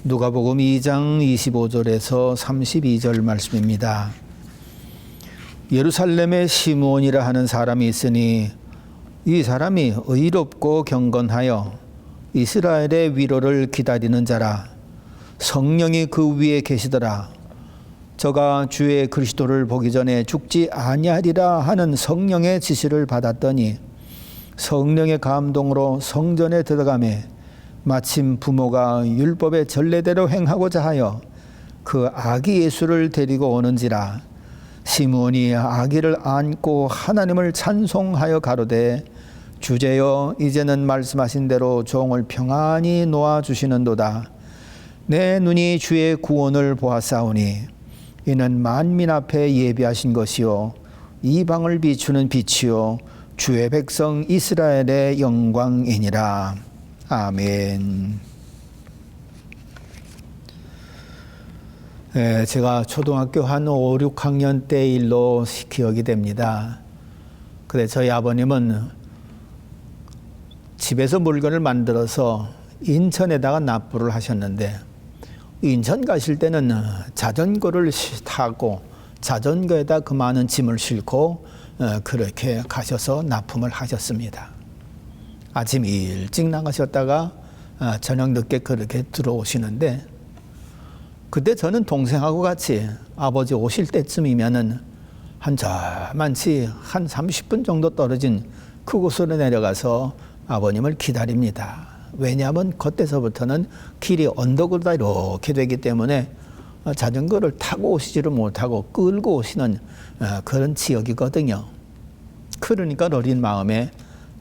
누가복음 2장 25절에서 32절 말씀입니다. 예루살렘에 시므온이라 하는 사람이 있으니 이 사람이 의롭고 경건하여 이스라엘의 위로를 기다리는 자라. 성령이 그 위에 계시더라. 저가 주의 그리스도를 보기 전에 죽지 아니하리라 하는 성령의 지시를 받았더니 성령의 감동으로 성전에 들어가매 마침 부모가 율법의 전례대로 행하고자 하여 그 아기 예수를 데리고 오는지라. 시므온이 아기를 안고 하나님을 찬송하여 가로되 주제여 이제는 말씀하신 대로 종을 평안히 놓아주시는도다. 내 눈이 주의 구원을 보았사오니 이는 만민 앞에 예비하신 것이요 이방을 비추는 빛이요 주의 백성 이스라엘의 영광이니라. 아멘. 제가 초등학교 한 5, 6학년 때 일로 기억이 됩니다. 근데 저희 아버님은 집에서 물건을 만들어서 인천에다가 납부를 하셨는데 인천 가실 때는 자전거를 타고 자전거에다 그 많은 짐을 싣고 그렇게 가셔서 납품을 하셨습니다. 아침 일찍 나가셨다가 저녁 늦게 그렇게 들어오시는데 그때 저는 동생하고 같이 아버지 오실 때쯤이면은 한 저만치 한 30분 정도 떨어진 그곳으로 내려가서 아버님을 기다립니다. 왜냐하면 그때서부터는 길이 언덕으로 다 이렇게 되기 때문에 자전거를 타고 오시지를 못하고 끌고 오시는 그런 지역이거든요. 그러니까 어린 마음에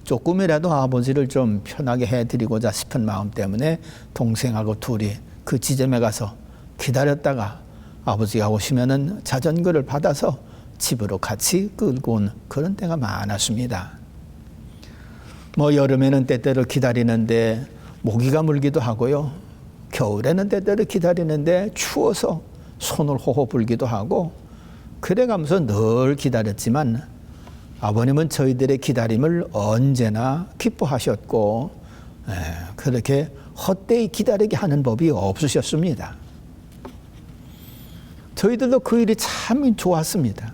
조금이라도 아버지를 좀 편하게 해드리고자 싶은 마음 때문에 동생하고 둘이 그 지점에 가서 기다렸다가 아버지가 오시면은 자전거를 받아서 집으로 같이 끌고 온 그런 때가 많았습니다. 여름에는 때때로 기다리는데 모기가 물기도 하고요. 겨울에는 때때로 기다리는데 추워서 손을 호호 불기도 하고 그래가면서 늘 기다렸지만 아버님은 저희들의 기다림을 언제나 기뻐하셨고 그렇게 헛되이 기다리게 하는 법이 없으셨습니다. 저희들도 그 일이 참 좋았습니다.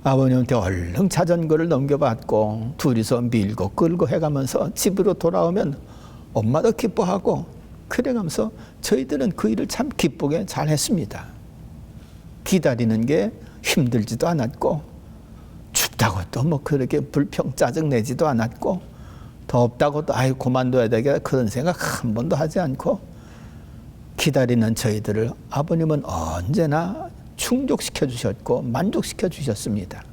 아버님한테 얼른 자전거를 넘겨받고 둘이서 밀고 끌고 해가면서 집으로 돌아오면 엄마도 기뻐하고 그래가면서 저희들은 그 일을 참 기쁘게 잘 했습니다. 기다리는 게 힘들지도 않았고 춥다고 또 그렇게 불평 짜증 내지도 않았고 덥다고 또 아유 그만둬야 되겠다 그런 생각 한 번도 하지 않고 기다리는 저희들을 아버님은 언제나 충족시켜 주셨고 만족시켜 주셨습니다.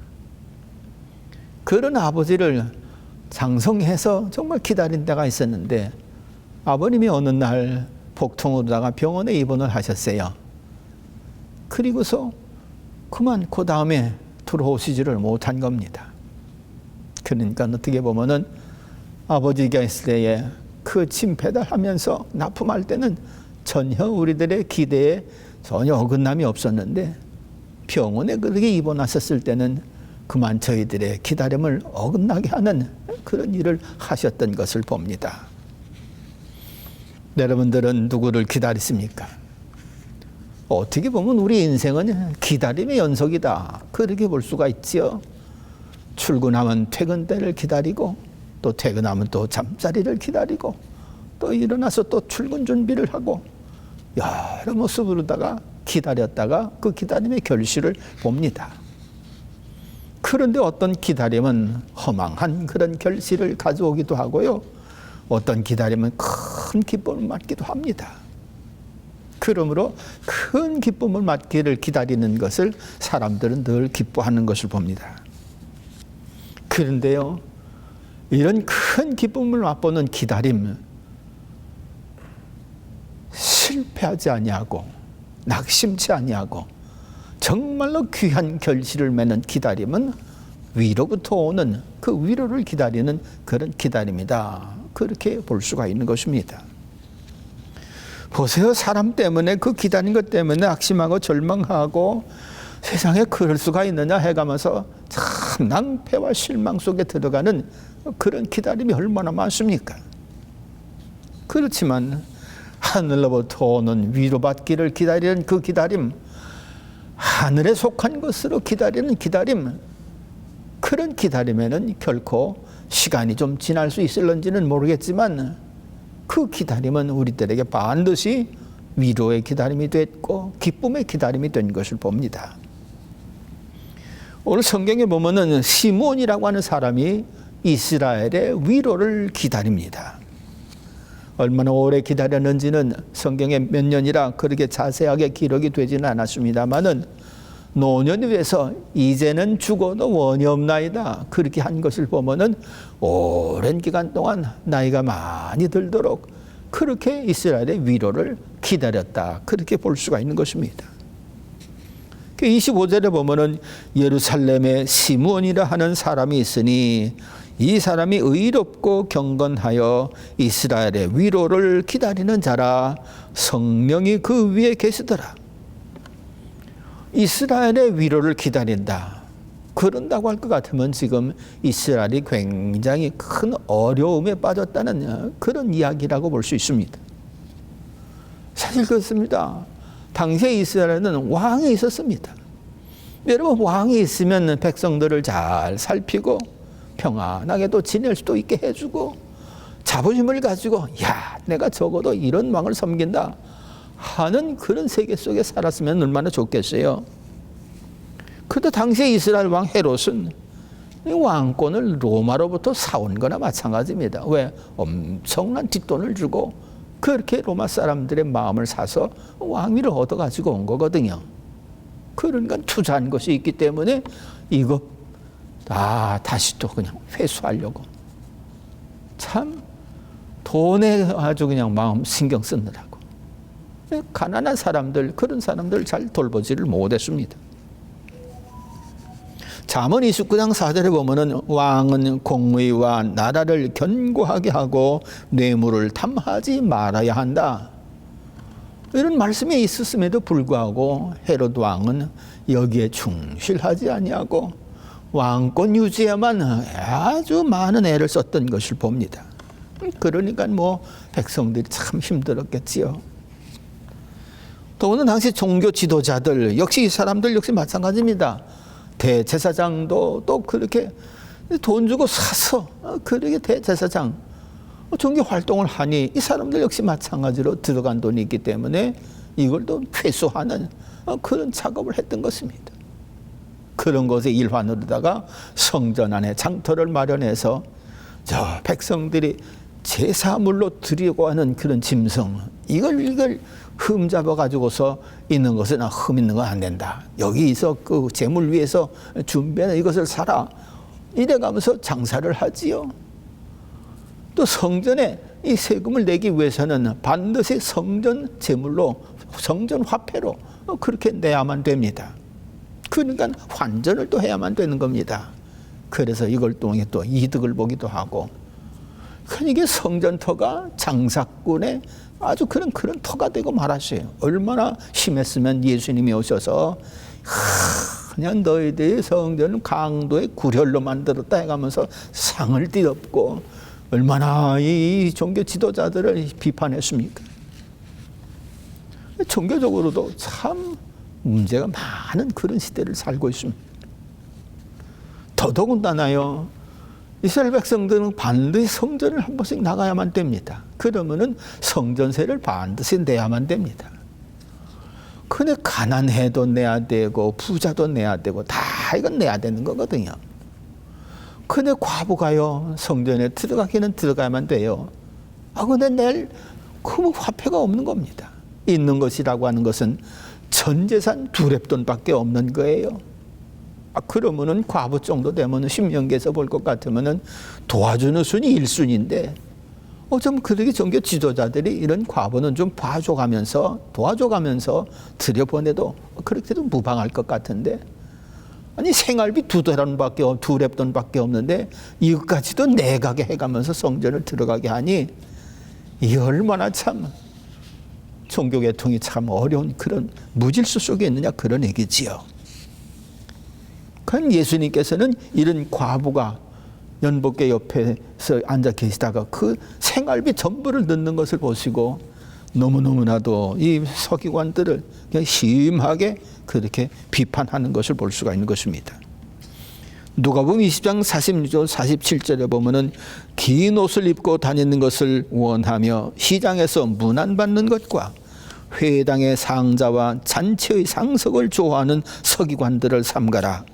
그런 아버지를 장성해서 정말 기다린 때가 있었는데 아버님이 어느 날 복통으로다가 병원에 입원을 하셨어요. 그리고서 그만 그 다음에 들어오시지를 못한 겁니다. 그러니까 어떻게 보면은 아버지가 있을 때에 그 짐 배달하면서 납품할 때는 전혀 우리들의 기대에 전혀 어긋남이 없었는데 병원에 그렇게 입원하셨을 때는 그만 저희들의 기다림을 어긋나게 하는 그런 일을 하셨던 것을 봅니다. 여러분들은 누구를 기다리십니까? 어떻게 보면 우리 인생은 기다림의 연속이다. 그렇게 볼 수가 있지요. 출근하면 퇴근 때를 기다리고 또 퇴근하면 또 잠자리를 기다리고 또 일어나서 또 출근 준비를 하고 여러 모습으로다가 기다렸다가 그 기다림의 결실을 봅니다. 그런데 어떤 기다림은 허망한 그런 결실을 가져오기도 하고요. 어떤 기다림은 큰 기쁨을 맞기도 합니다. 그러므로 큰 기쁨을 맞기를 기다리는 것을 사람들은 늘 기뻐하는 것을 봅니다. 그런데요, 이런 큰 기쁨을 맛보는 기다림, 실패하지 아니하고 낙심치 아니하고 정말로 귀한 결실을 맺는 기다림은 위로부터 오는 그 위로를 기다리는 그런 기다림이다. 그렇게 볼 수가 있는 것입니다. 보세요. 사람 때문에 그 기다린 것 때문에 낙심하고 절망하고 세상에 그럴 수가 있느냐 해가면서 참 낭패와 실망 속에 들어가는 그런 기다림이 얼마나 많습니까? 그렇지만 하늘로부터 오는 위로받기를 기다리는 그 기다림, 하늘에 속한 것으로 기다리는 기다림, 그런 기다림에는 결코 시간이 좀 지날 수 있을런지는 모르겠지만 그 기다림은 우리들에게 반드시 위로의 기다림이 됐고 기쁨의 기다림이 된 것을 봅니다. 오늘 성경에 보면은 시므온이라고 하는 사람이 이스라엘의 위로를 기다립니다. 얼마나 오래 기다렸는지는 성경에 몇 년이라 그렇게 자세하게 기록이 되지는 않았습니다만은 노년이 돼서 이제는 죽어도 원이 없나이다 그렇게 한 것을 보면은 오랜 기간 동안 나이가 많이 들도록 그렇게 이스라엘의 위로를 기다렸다 그렇게 볼 수가 있는 것입니다. 25절에 보면은 예루살렘에 시므온이라 하는 사람이 있으니 이 사람이 의롭고 경건하여 이스라엘의 위로를 기다리는 자라 성령이 그 위에 계시더라. 이스라엘의 위로를 기다린다. 그런다고 할 것 같으면 지금 이스라엘이 굉장히 큰 어려움에 빠졌다는 그런 이야기라고 볼 수 있습니다. 사실 그렇습니다. 당시에 이스라엘은 왕이 있었습니다. 여러분, 왕이 있으면 백성들을 잘 살피고 평안하게 또 지낼 수도 있게 해주고 자부심을 가지고 야, 내가 적어도 이런 왕을 섬긴다 하는 그런 세계 속에 살았으면 얼마나 좋겠어요. 그런데 당시에 이스라엘 왕 헤롯은 왕권을 로마로부터 사온 거나 마찬가지입니다. 왜? 엄청난 뒷돈을 주고 그렇게 로마 사람들의 마음을 사서 왕위를 얻어가지고 온 거거든요. 그러니까 투자한 것이 있기 때문에 이거 다시 또 그냥 회수하려고 참 돈에 아주 그냥 마음 신경 쓰느라고 가난한 사람들, 그런 사람들 잘 돌보지를 못했습니다. 잠언 29장 4절에 보면은 왕은 공의와 나라를 견고하게 하고 뇌물을 탐하지 말아야 한다. 이런 말씀이 있었음에도 불구하고 헤롯 왕은 여기에 충실하지 아니하고 왕권 유지에만 아주 많은 애를 썼던 것을 봅니다. 그러니까 뭐 백성들이 참 힘들었겠지요. 또 어느 당시 종교 지도자들 역시 이 사람들 역시 마찬가지입니다. 대제사장도 또 그렇게 돈 주고 사서 그렇게 대제사장 종교 활동을 하니 이 사람들 역시 마찬가지로 들어간 돈이 있기 때문에 이걸 또 회수하는 그런 작업을 했던 것입니다. 그런 것의 일환으로다가 성전 안에 장터를 마련해서 저 백성들이 제사물로 드리고 하는 그런 짐승 이걸 흠잡아 가지고서 있는 것은 흠 있는 건 안 된다. 여기서 그 제물 위에서 준비하는 이것을 사라. 이래 가면서 장사를 하지요. 또 성전에 이 세금을 내기 위해서는 반드시 성전 제물로 성전 화폐로 그렇게 내야만 됩니다. 그러니까 환전을 또 해야만 되는 겁니다. 그래서 이걸 통해 또 이득을 보기도 하고 그러니까 성전터가 장사꾼의 아주 그런 터가 되고 말았어요. 얼마나 심했으면 예수님이 오셔서 그냥 너희들이 성전을 강도의 구렬로 만들었다 해가면서 상을 띠었고 얼마나 이 종교 지도자들을 비판했습니까? 종교적으로도 참 문제가 많은 그런 시대를 살고 있습니다. 더더군다나요. 이스라엘 백성들은 반드시 성전을 한 번씩 나가야만 됩니다. 그러면은 성전세를 반드시 내야만 됩니다. 근데 가난해도 내야 되고 부자도 내야 되고 다 이건 내야 되는 거거든요. 근데 과부가요 성전에 들어가기는 들어가야만 돼요. 근데 낼 그 화폐가 없는 겁니다. 있는 것이라고 하는 것은 전 재산 2렙돈밖에 없는 거예요. 그러면은 과부 정도 되면은 신명기에서 볼 것 같으면은 도와주는 순이 1순인데 좀 그렇게 종교 지도자들이 이런 과부는 좀 봐줘가면서 도와줘가면서 들여보내도 그렇게도 무방할 것 같은데 아니 생활비 2렙돈밖에 없는데 이것까지도 내가게 해가면서 성전을 들어가게 하니 이 얼마나 참 종교계통이 참 어려운 그런 무질서 속에 있느냐 그런 얘기지요. 그럼 예수님께서는 이런 과부가 연복계 옆에서 앉아 계시다가 그 생활비 전부를 넣는 것을 보시고 너무너무나도 이 서기관들을 그냥 심하게 그렇게 비판하는 것을 볼 수가 있는 것입니다. 누가복음 20장 46절 47절에 보면은 긴 옷을 입고 다니는 것을 원하며 시장에서 문안받는 것과 회당의 상자와 잔치의 상석을 좋아하는 서기관들을 삼가라.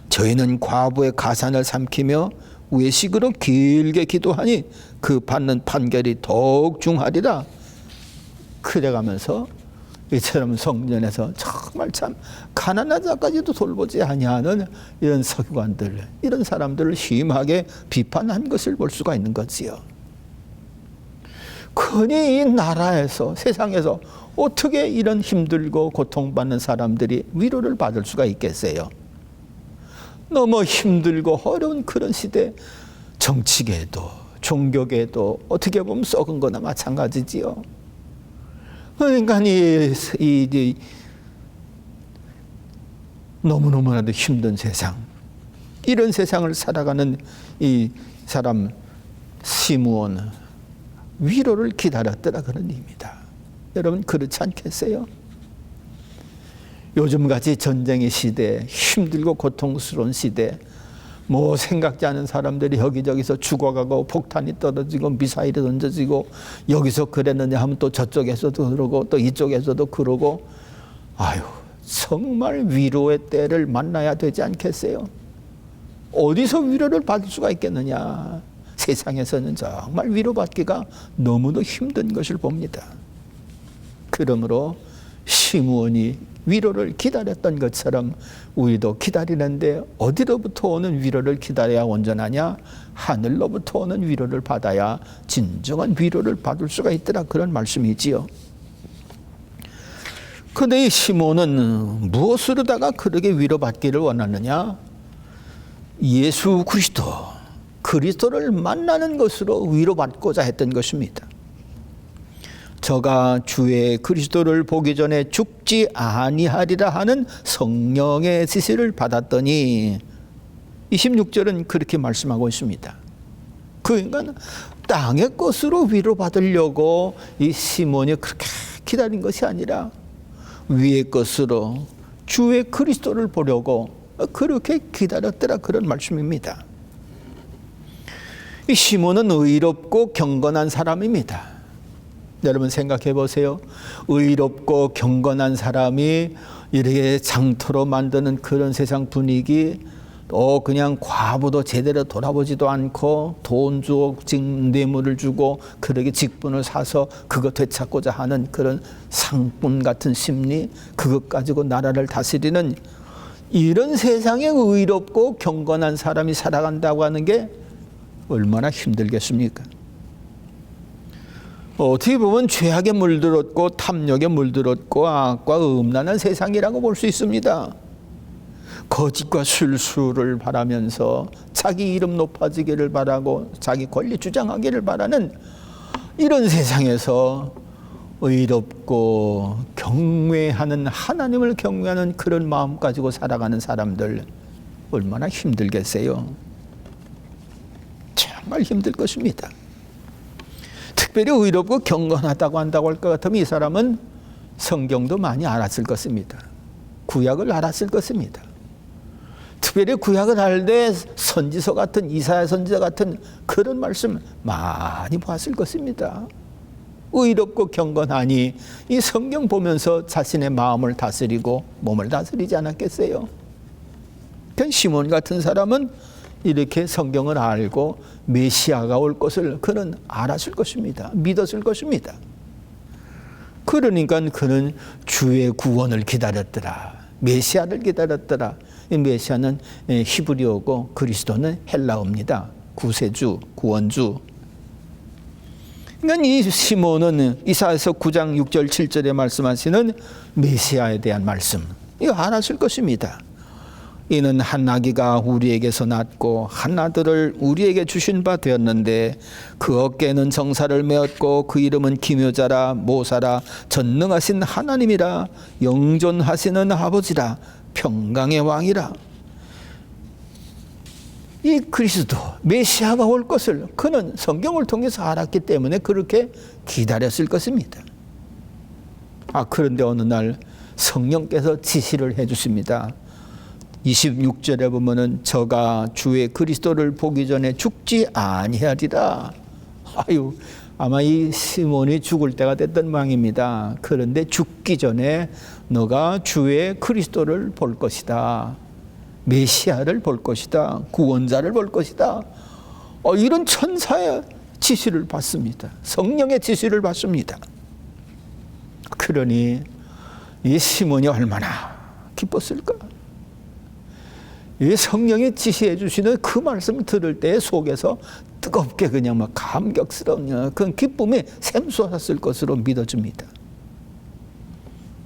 저희는 과부의 가산을 삼키며 외식으로 길게 기도하니 그 받는 판결이 더욱 중하리라. 그래가면서 이처럼 성전에서 정말 참 가난한 자까지도 돌보지 아니하는 이런 서기관들, 이런 사람들을 심하게 비판한 것을 볼 수가 있는 거지요. 흔히 이 나라에서, 세상에서 어떻게 이런 힘들고 고통받는 사람들이 위로를 받을 수가 있겠어요? 너무 힘들고 어려운 그런 시대, 정치계도 종교계도 어떻게 보면 썩은 거나 마찬가지지요. 그러니까 이 너무너무나도 힘든 세상, 이런 세상을 살아가는 이 사람 시므온, 위로를 기다렸더라 그런 의미입니다. 여러분 그렇지 않겠어요? 요즘같이 전쟁의 시대, 힘들고 고통스러운 시대, 뭐 생각지 않은 사람들이 여기저기서 죽어가고 폭탄이 떨어지고 미사일이 던져지고 여기서 그랬느냐 하면 또 저쪽에서도 그러고 또 이쪽에서도 그러고, 아유 정말 위로의 때를 만나야 되지 않겠어요? 어디서 위로를 받을 수가 있겠느냐. 세상에서는 정말 위로받기가 너무도 힘든 것을 봅니다. 그러므로 시므온이 위로를 기다렸던 것처럼 우리도 기다리는데 어디로부터 오는 위로를 기다려야 온전하냐? 하늘로부터 오는 위로를 받아야 진정한 위로를 받을 수가 있더라 그런 말씀이지요. 그런데 이 시므온은 무엇으로다가 그렇게 위로받기를 원하느냐? 예수 그리스도를 만나는 것으로 위로받고자 했던 것입니다. 저가 주의 그리스도를 보기 전에 죽지 아니하리라 하는 성령의 지시를 받았더니 26절은 그렇게 말씀하고 있습니다. 그 인간은 땅의 것으로 위로받으려고 이 시몬이 그렇게 기다린 것이 아니라 위의 것으로 주의 그리스도를 보려고 그렇게 기다렸더라 그런 말씀입니다. 이 시몬은 의롭고 경건한 사람입니다. 여러분 생각해 보세요. 의롭고 경건한 사람이 이렇게 장터로 만드는 그런 세상 분위기, 또 그냥 과부도 제대로 돌아보지도 않고 돈 주고 뇌물을 주고 그렇게 직분을 사서 그것 되찾고자 하는 그런 상품 같은 심리, 그것 가지고 나라를 다스리는 이런 세상에 의롭고 경건한 사람이 살아간다고 하는 게 얼마나 힘들겠습니까? 어떻게 보면 죄악에 물들었고 탐욕에 물들었고 악과 음란한 세상이라고 볼 수 있습니다. 거짓과 술수를 바라면서 자기 이름 높아지기를 바라고 자기 권리 주장하기를 바라는 이런 세상에서 의롭고 경외하는, 하나님을 경외하는 그런 마음 가지고 살아가는 사람들 얼마나 힘들겠어요? 정말 힘들 것입니다. 특별히 의롭고 경건하다고 한다고 할 것 같으면 이 사람은 성경도 많이 알았을 것입니다. 구약을 알았을 것입니다. 특별히 구약을 알 때 선지서 같은, 이사야 선지자 같은 그런 말씀 많이 봤을 것입니다. 의롭고 경건하니 이 성경 보면서 자신의 마음을 다스리고 몸을 다스리지 않았겠어요? 시몬 같은 사람은 이렇게 성경을 알고 메시아가 올 것을 그는 알았을 것입니다. 믿었을 것입니다. 그러니까 그는 주의 구원을 기다렸더라. 메시아를 기다렸더라. 이 메시아는 히브리어고 그리스도는 헬라어입니다. 구세주, 구원주. 그러니까 이 시몬은 이사야서 9장 6절 7절에 말씀하시는 메시아에 대한 말씀, 이거 알았을 것입니다. 이는 한 아기가 우리에게서 낳고 한 아들을 우리에게 주신 바 되었는데 그 어깨에는 정사를 메었고 그 이름은 기묘자라, 모사라, 전능하신 하나님이라, 영존하시는 아버지라, 평강의 왕이라. 이 그리스도 메시아가 올 것을 그는 성경을 통해서 알았기 때문에 그렇게 기다렸을 것입니다. 그런데 어느 날 성령께서 지시를 해 주십니다. 26절에 보면은 저가 주의 그리스도를 보기 전에 죽지 아니하리라. 아마 이 시몬이 죽을 때가 됐던 모양입니다. 그런데 죽기 전에 너가 주의 그리스도를 볼 것이다. 메시아를 볼 것이다. 구원자를 볼 것이다. 이런 천사의 지시를 받습니다. 성령의 지시를 받습니다. 그러니 이 시몬이 얼마나 기뻤을까? 이 성령이 지시해 주시는 그 말씀을 들을 때 속에서 뜨겁게 그냥 막 감격스러운 그런 기쁨이 샘솟았을 것으로 믿어집니다.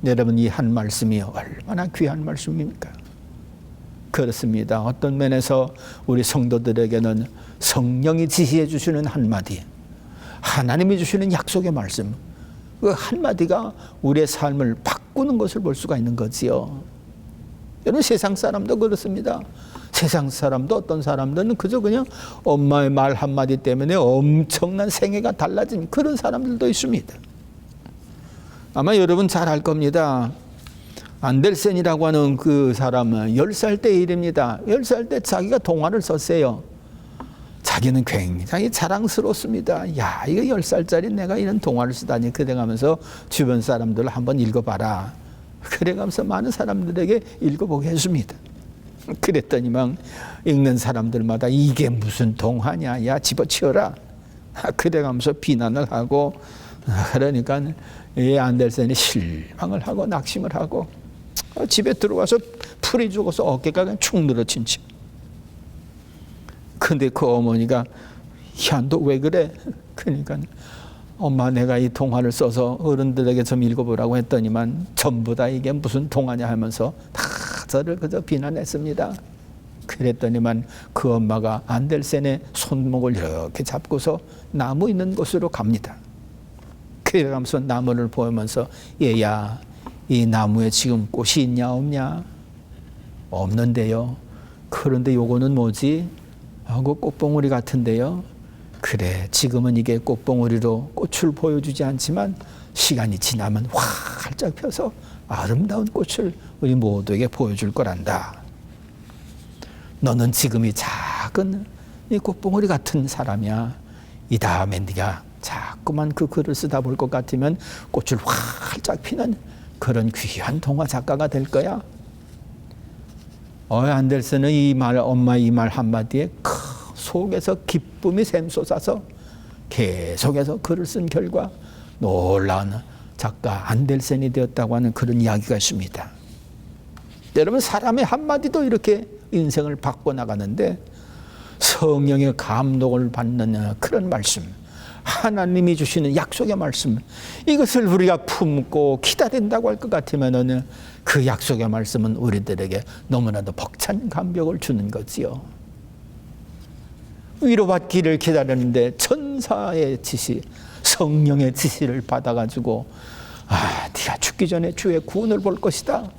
여러분, 이 한 말씀이 얼마나 귀한 말씀입니까? 그렇습니다. 어떤 면에서 우리 성도들에게는 성령이 지시해 주시는 한마디, 하나님이 주시는 약속의 말씀, 그 한마디가 우리의 삶을 바꾸는 것을 볼 수가 있는 거지요. 여러분, 세상 사람도 그렇습니다. 세상 사람도 어떤 사람들은 그저 그냥 엄마의 말 한마디 때문에 엄청난 생애가 달라진 그런 사람들도 있습니다. 아마 여러분 잘 알 겁니다. 안델센이라고 하는 그 사람은 10살 때 일입니다. 10살 때 자기가 동화를 썼어요. 자기는 굉장히 자랑스럽습니다. 야, 이거 10살짜리 내가 이런 동화를 쓰다니. 그래가면서 주변 사람들을 한번 읽어봐라. 그래가면서 많은 사람들에게 읽어보게 했습니다. 그랬더니만 읽는 사람들마다 이게 무슨 동화냐, 야 집어치워라. 그래가면서 비난을 하고, 그러니까 이 안델센이 실망을 하고 낙심을 하고 집에 들어와서 풀이 죽어서 어깨가 그냥 축 늘어진 채. 근데 그 어머니가 야, 너 왜 그래? 그러니까 엄마, 내가 이 동화를 써서 어른들에게 좀 읽어보라고 했더니만 전부 다 이게 무슨 동화냐 하면서 다 저를 그저 비난했습니다. 그랬더니만 그 엄마가 안델센의 손목을 이렇게 잡고서 나무 있는 곳으로 갑니다. 그래가면서 나무를 보면서 얘야, 이 나무에 지금 꽃이 있냐 없냐? 없는데요. 그런데 요거는 뭐지? 하고 꽃봉오리 같은데요. 그래, 지금은 이게 꽃봉오리로 꽃을 보여주지 않지만 시간이 지나면 활짝 펴서 아름다운 꽃을 우리 모두에게 보여줄 거란다. 너는 지금 이 작은 이 꽃봉오리 같은 사람이야. 이 다음에 네가 자꾸만 그 글을 쓰다 볼 것 같으면 꽃을 활짝 피는 그런 귀한 동화 작가가 될 거야. 안델센은 이 말, 엄마 이 말 한마디에 속에서 기쁨이 샘솟아서 계속해서 글을 쓴 결과 놀라운 작가 안델센이 되었다고 하는 그런 이야기가 있습니다. 여러분, 사람의 한마디도 이렇게 인생을 바꿔나가는데 성령의 감동을 받는 그런 말씀, 하나님이 주시는 약속의 말씀, 이것을 우리가 품고 기다린다고 할 것 같으면 그 약속의 말씀은 우리들에게 너무나도 벅찬 감격을 주는 거지요. 위로받기를 기다렸는데 천사의 지시, 성령의 지시를 받아가지고 네가 죽기 전에 주의 구원을 볼 것이다.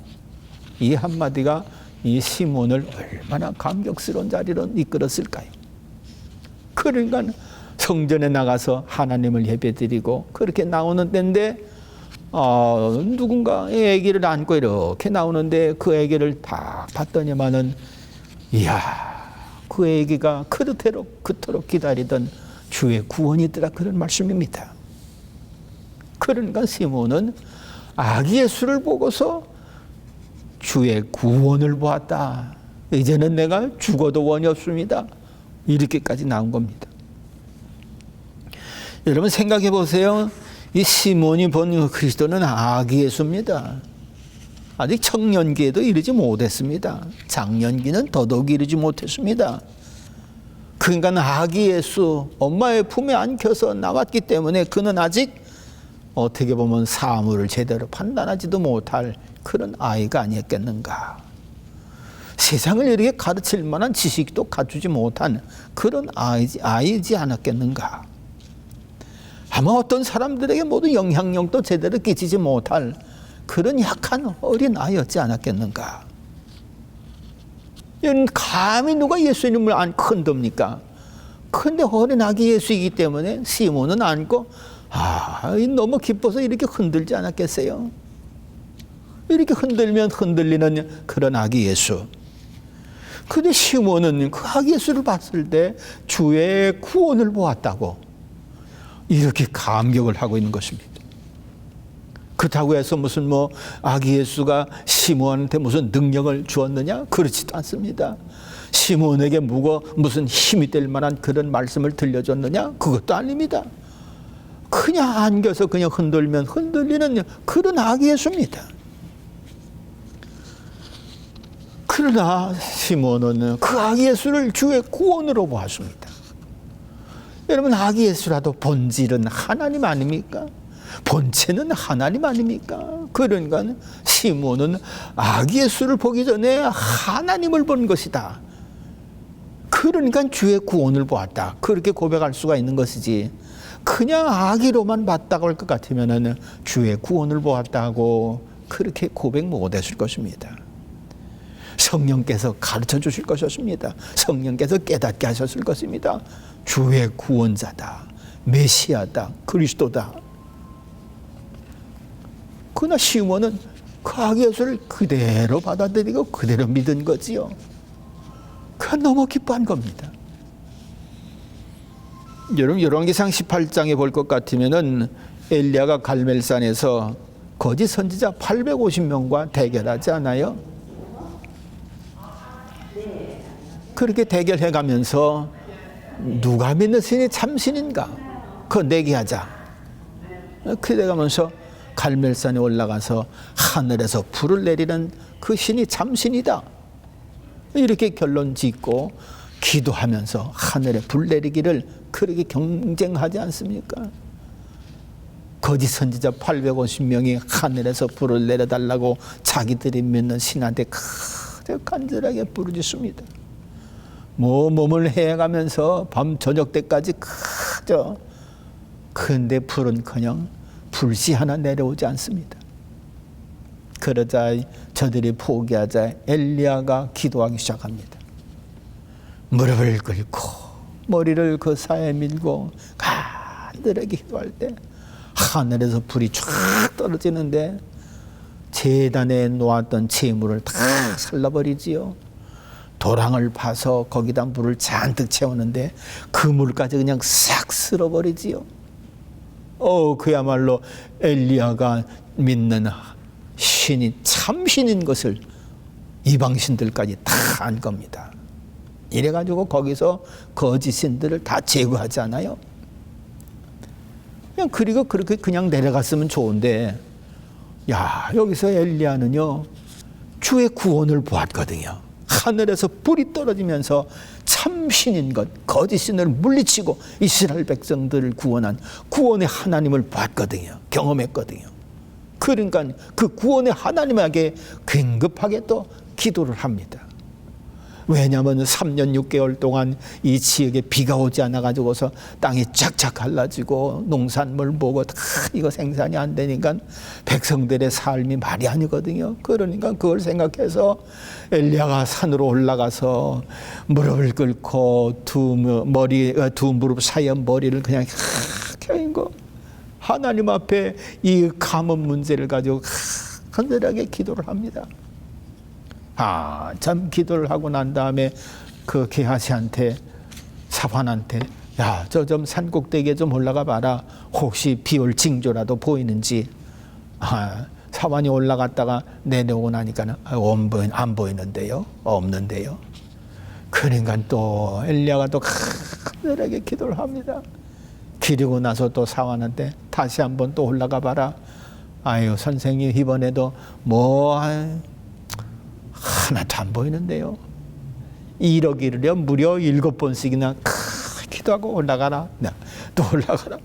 이 한마디가 이 시몬을 얼마나 감격스러운 자리로 이끌었을까요? 그러니까 성전에 나가서 하나님을 예배드리고 그렇게 나오는 때인데 누군가 아기를 안고 이렇게 나오는데 그 아기를 딱 봤더니만은 이야, 그 아기가 그토록 기다리던 주의 구원이더라, 그런 말씀입니다. 그러니까 시몬은 아기 예수를 보고서 주의 구원을 보았다. 이제는 내가 죽어도 원이 없습니다. 이렇게까지 나온 겁니다. 여러분 생각해 보세요. 이 시몬이 본 그리스도는 아기 예수입니다. 아직 청년기에도 이르지 못했습니다. 장년기는 더더욱 이르지 못했습니다. 그러니까 아기 예수, 엄마의 품에 안겨서 나왔기 때문에 그는 아직 어떻게 보면 사물을 제대로 판단하지도 못할 그런 아이가 아니었겠는가. 세상을 이렇게 가르칠 만한 지식도 갖추지 못한 그런 아이지 않았겠는가. 아마 어떤 사람들에게 모두 영향력도 제대로 끼치지 못할 그런 약한 어린 아이였지 않았겠는가. 감히 누가 예수님을 안고 흔듭니까? 그런데 어린 아기 예수이기 때문에 시몬은 안고 너무 기뻐서 이렇게 흔들지 않았겠어요? 이렇게 흔들면 흔들리는 그런 아기 예수. 근데 시몬은 그 아기 예수를 봤을 때 주의 구원을 보았다고 이렇게 감격을 하고 있는 것입니다. 그렇다고 해서 무슨 아기 예수가 시몬한테 무슨 능력을 주었느냐? 그렇지도 않습니다. 시몬에게 무슨 힘이 될 만한 그런 말씀을 들려줬느냐? 그것도 아닙니다. 그냥 안겨서 그냥 흔들면 흔들리는 그런 아기 예수입니다. 그러나 시몬은 그 아기 예수를 주의 구원으로 보았습니다. 여러분, 아기 예수라도 본질은 하나님 아닙니까? 본체는 하나님 아닙니까? 그러니까 시몬은 아기 예수를 보기 전에 하나님을 본 것이다. 그러니까 주의 구원을 보았다. 그렇게 고백할 수가 있는 것이지, 그냥 아기로만 봤다고 할 것 같으면 주의 구원을 보았다고 그렇게 고백 못했을 것입니다. 성령께서 가르쳐 주실 것이었습니다. 성령께서 깨닫게 하셨을 것입니다. 주의 구원자다, 메시아다, 그리스도다. 그러나 시몬은 그 아기 예수를 그대로 받아들이고 그대로 믿은 거지요. 그건 너무 기뻐한 겁니다. 여러분, 열왕기상 18장에 볼 것 같으면은 엘리야가 갈멜산에서 거짓 선지자 850명과 대결하지 않아요? 그렇게 대결해 가면서 누가 믿는 신이 참신인가? 그거 내기하자. 그래 가면서 갈멜산에 올라가서 하늘에서 불을 내리는 그 신이 참신이다. 이렇게 결론 짓고 기도하면서 하늘에 불 내리기를 그렇게 경쟁하지 않습니까? 거짓 선지자 850명이 하늘에서 불을 내려달라고 자기들이 믿는 신한테 간절하게 부르짖습니다. 몸을 해가면서 밤 저녁 때까지 크죠. 그런데 불은커녕 불씨 하나 내려오지 않습니다. 그러자 저들이 포기하자 엘리야가 기도하기 시작합니다. 무릎을 꿇고 머리를 그 사이에 밀고 간절하게 기도할 때 하늘에서 불이 쫙 떨어지는데 제단에 놓았던 재물을 다 살라버리지요. 도랑을 파서 거기다 물을 잔뜩 채우는데 그 물까지 그냥 싹 쓸어버리지요. 그야말로 엘리야가 믿는 신이 참신인 것을 이방신들까지 다 안 겁니다. 이래가지고 거기서 거짓 신들을 다 제거하지 않아요? 그리고 그렇게 그냥 내려갔으면 좋은데, 여기서 엘리야는요, 주의 구원을 보았거든요. 하늘에서 불이 떨어지면서 참신인 것, 거짓신을 물리치고 이스라엘 백성들을 구원한 구원의 하나님을 봤거든요. 경험했거든요. 그러니까 그 구원의 하나님에게 긴급하게 또 기도를 합니다. 왜냐하면 3년 6개월 동안 이 지역에 비가 오지 않아가지고서 땅이 쫙쫙 갈라지고 농산물 뭐고 다 이거 생산이 안 되니까 백성들의 삶이 말이 아니거든요. 그러니까 그걸 생각해서 엘리야가 산으로 올라가서 무릎을 꿇고 두 무릎 사이에 머리를 그냥 켜인고 하나님 앞에 이 가뭄 문제를 가지고 간절하게 기도를 합니다. 참 기도를 하고 난 다음에 그 게하시한테, 사환한테, 저 좀 산꼭대기에 좀 올라가 봐라. 혹시 비 올 징조라도 보이는지. 사환이 올라갔다가 내려오고 나니까 안 보이는데요. 없는데요. 그러니까 또 엘리야가 또 간절하게 기도를 합니다. 기리고 나서 또 사환한테 다시 한번 또 올라가 봐라. 선생님 이번에도 하나도 안 보이는데요. 이러기를 무려 7번씩이나 기도하고 올라가라. 또 올라가라.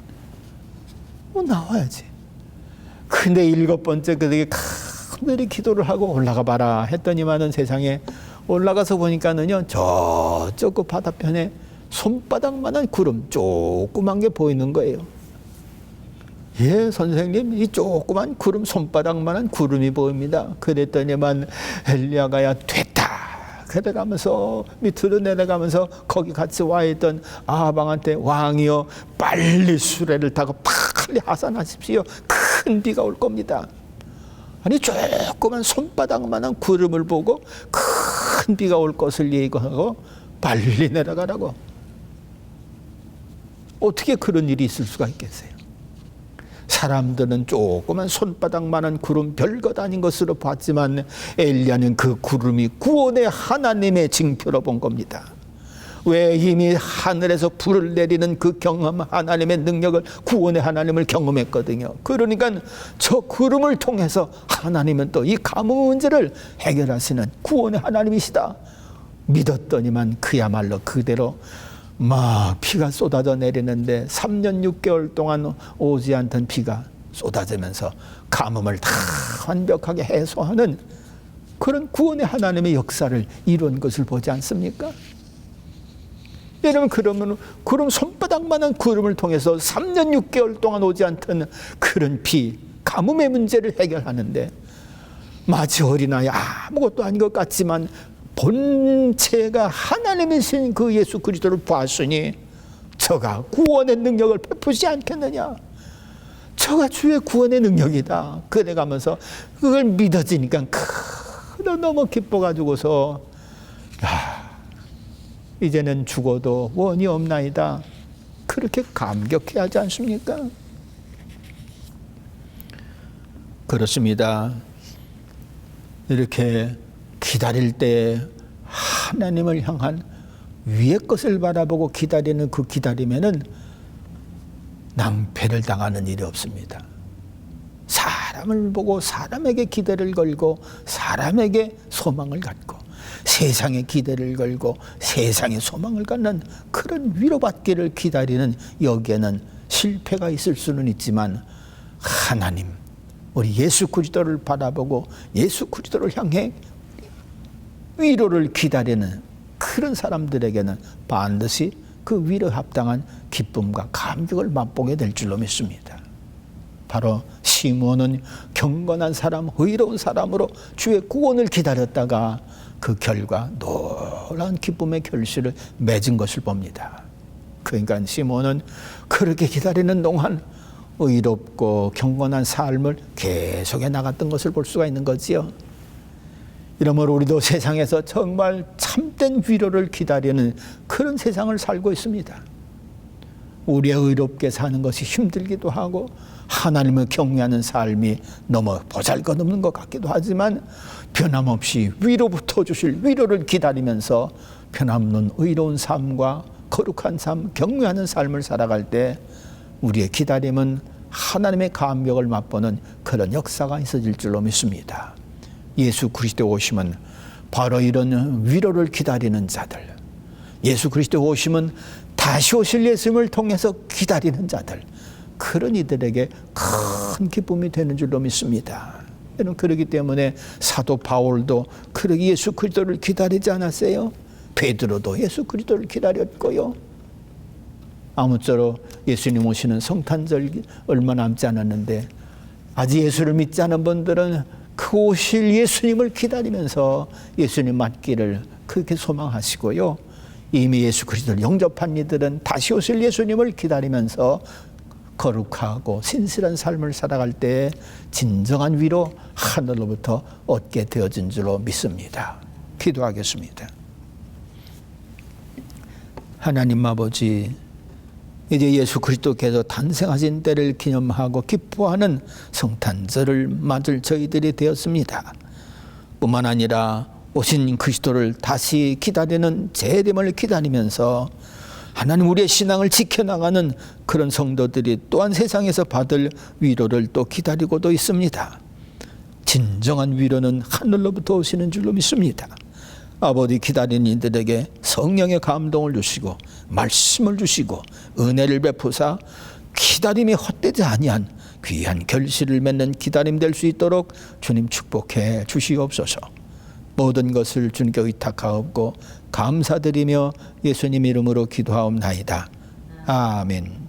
나와야지. 근데 7번째 그들이 간절히 기도를 하고 올라가 봐라 했더니만은 세상에 올라가서 보니까는요, 저쪽 그 바다편에 손바닥만한 구름 조그만 게 보이는 거예요. 선생님, 이 조그만 구름, 손바닥만한 구름이 보입니다. 그랬더니만 엘리야가 됐다. 그래가면서 밑으로 내려가면서 거기 같이 와 있던 아방한테, 왕이여 빨리 수레를 타고 빨리 하산하십시오. 큰 비가 올 겁니다. 아니 조그만 손바닥만한 구름을 보고 큰 비가 올 것을 예고하고 빨리 내려가라고. 어떻게 그런 일이 있을 수가 있겠어요? 사람들은 조그만 손바닥만한 구름 별것 아닌 것으로 봤지만 엘리야는 그 구름이 구원의 하나님의 징표로 본 겁니다. 왜? 이미 하늘에서 불을 내리는 그 경험, 하나님의 능력을, 구원의 하나님을 경험했거든요. 그러니까 저 구름을 통해서 하나님은 또 이 가뭄 문제를 해결하시는 구원의 하나님이시다 믿었더니만 그야말로 그대로 막 비가 쏟아져 내리는데 3년 6개월 동안 오지 않던 비가 쏟아지면서 가뭄을 다 완벽하게 해소하는 그런 구원의 하나님의 역사를 이룬 것을 보지 않습니까? 여러분, 그러면 구름 손바닥만한 구름을 통해서 3년 6개월 동안 오지 않던 그런 비, 가뭄의 문제를 해결하는데 마치 어린아이 아무것도 아닌 것 같지만 본체가 하나님이신 그 예수 그리스도를 봤으니 저가 구원의 능력을 베푸지 않겠느냐. 저가 주의 구원의 능력이다. 그래가면서 그걸 믿어지니까 너무 기뻐가지고서 이제는 죽어도 원이 없나이다. 그렇게 감격해야 하지 않습니까? 그렇습니다. 이렇게 기다릴 때 하나님을 향한 위의 것을 바라보고 기다리는 그 기다림에는 낭패를 당하는 일이 없습니다. 사람을 보고 사람에게 기대를 걸고 사람에게 소망을 갖고 세상에 기대를 걸고 세상에 소망을 갖는 그런 위로받기를 기다리는 여기에는 실패가 있을 수는 있지만 하나님, 우리 예수 그리스도를 바라보고 예수 그리스도를 향해 위로를 기다리는 그런 사람들에게는 반드시 그 위로에 합당한 기쁨과 감격을 맛보게 될 줄로 믿습니다. 바로 시므온은 경건한 사람, 의로운 사람으로 주의 구원을 기다렸다가 그 결과 놀라운 기쁨의 결실을 맺은 것을 봅니다. 그러니까 시므온은 그렇게 기다리는 동안 의롭고 경건한 삶을 계속해 나갔던 것을 볼 수가 있는 거지요. 이러므로 우리도 세상에서 정말 참된 위로를 기다리는 그런 세상을 살고 있습니다. 우리의 의롭게 사는 것이 힘들기도 하고 하나님을 경외하는 삶이 너무 보잘것없는 것 같기도 하지만 변함없이 위로부터 주실 위로를 기다리면서 변함없는 의로운 삶과 거룩한 삶, 경외하는 삶을 살아갈 때 우리의 기다림은 하나님의 감격을 맛보는 그런 역사가 있어질 줄로 믿습니다. 예수 그리스도 오시면 바로 이런 위로를 기다리는 자들, 예수 그리스도 오시면 다시 오실 예수님을 통해서 기다리는 자들, 그런 이들에게 큰 기쁨이 되는 줄로 믿습니다. 여러분, 그렇기 때문에 사도 바울도 그렇게 예수 그리스도를 기다리지 않았어요? 베드로도 예수 그리스도를 기다렸고요. 아무쪼록 예수님 오시는 성탄절 얼마 남지 않았는데 아직 예수를 믿지 않은 분들은 그 오실 예수님을 기다리면서 예수님 맞기를 그렇게 소망하시고요. 이미 예수 그리스도를 영접한 이들은 다시 오실 예수님을 기다리면서 거룩하고 신실한 삶을 살아갈 때 진정한 위로 하늘로부터 얻게 되어진 줄로 믿습니다. 기도하겠습니다. 하나님 아버지, 이제 예수 그리스도께서 탄생하신 때를 기념하고 기뻐하는 성탄절을 맞을 저희들이 되었습니다. 뿐만 아니라 오신 그리스도를 다시 기다리는 재림을 기다리면서 하나님 우리의 신앙을 지켜나가는 그런 성도들이 또한 세상에서 받을 위로를 또 기다리고도 있습니다. 진정한 위로는 하늘로부터 오시는 줄로 믿습니다. 아버지, 기다리는 이들에게 성령의 감동을 주시고 말씀을 주시고 은혜를 베푸사 기다림이 헛되지 아니한 귀한 결실을 맺는 기다림 될 수 있도록 주님 축복해 주시옵소서. 모든 것을 주님께 의탁하옵고 감사드리며 예수님 이름으로 기도하옵나이다. 아멘.